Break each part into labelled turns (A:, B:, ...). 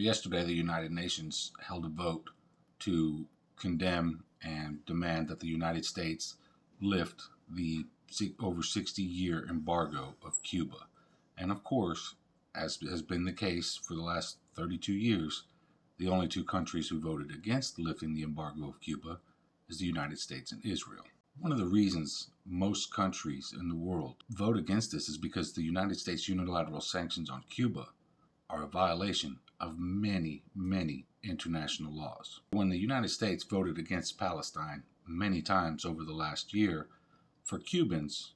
A: Yesterday, the United Nations held a vote to condemn and demand that the United States lift the over 60-year embargo of Cuba. And of course, as has been the case for the last 32 years, the only two countries who voted against lifting the embargo of Cuba is the United States and Israel. One of the reasons most countries in the world vote against this is because the United States unilateral sanctions on Cuba are a violation of many, many international laws. When the United States voted against Palestine many times over the last year, for Cubans,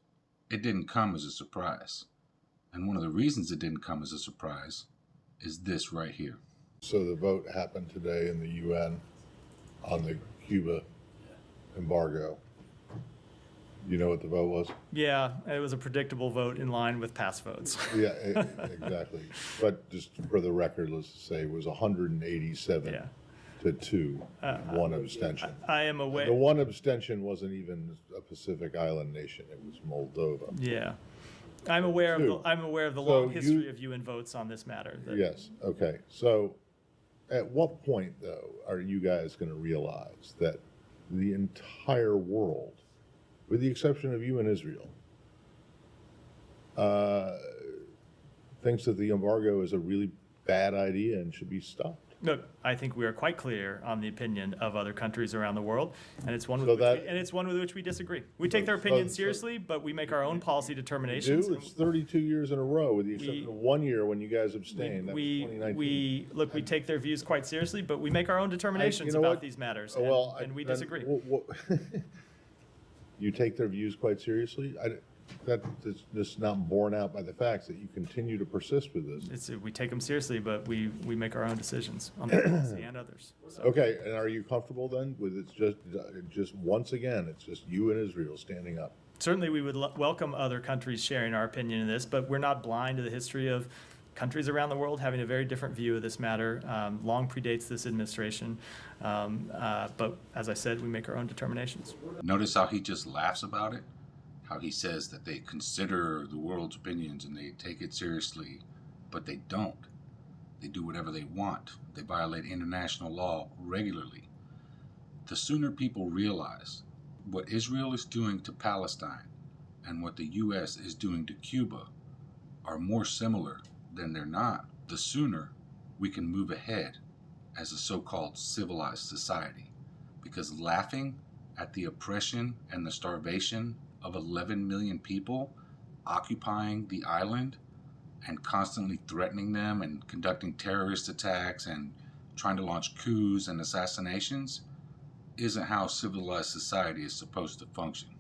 A: it didn't come as a surprise. And one of the reasons it didn't come as a surprise is this right here.
B: So the vote happened today in the UN on the Cuba embargo. You know what the vote was?
C: Yeah, it was a predictable vote in line with past votes.
B: Yeah, exactly. But just for the record, let's say it was 187 to 2, one abstention.
C: I am aware.
B: The one abstention wasn't even a Pacific Island nation; it was Moldova.
C: Yeah, I'm aware of the long history of UN votes on this matter.
B: Yes. Okay. So, at what point, though, are you guys going to realize that the entire world, with the exception of you and Israel, thinks that the embargo is a really bad idea and should be stopped?
C: Look, I think we are quite clear on the opinion of other countries around the world, and it's one with which we disagree. We take their opinion seriously, but we make our own policy determinations.
B: It's 32 years in a row, with the exception of 1 year when you guys abstained. That was 2019.
C: We take their views quite seriously, but we make our own determinations about these matters, and we disagree.
B: You take their views quite seriously? That's just not borne out by the facts that you continue to persist with this.
C: We take them seriously, but we make our own decisions on the policy and others. So.
B: Okay, and are you comfortable then with it's just once again, it's just you and Israel standing up?
C: Certainly we would welcome other countries sharing our opinion in this, but we're not blind to the history of countries around the world having a very different view of this matter. Long predates this administration, but as I said, we make our own determinations.
A: Notice how he just laughs about it? How he says that they consider the world's opinions and they take it seriously, but they don't. They do whatever they want. They violate international law regularly. The sooner people realize what Israel is doing to Palestine and what the U.S. is doing to Cuba are more similar than they're not, the sooner we can move ahead as a so-called civilized society. Because laughing at the oppression and the starvation of 11 million people occupying the island and constantly threatening them and conducting terrorist attacks and trying to launch coups and assassinations isn't how civilized society is supposed to function.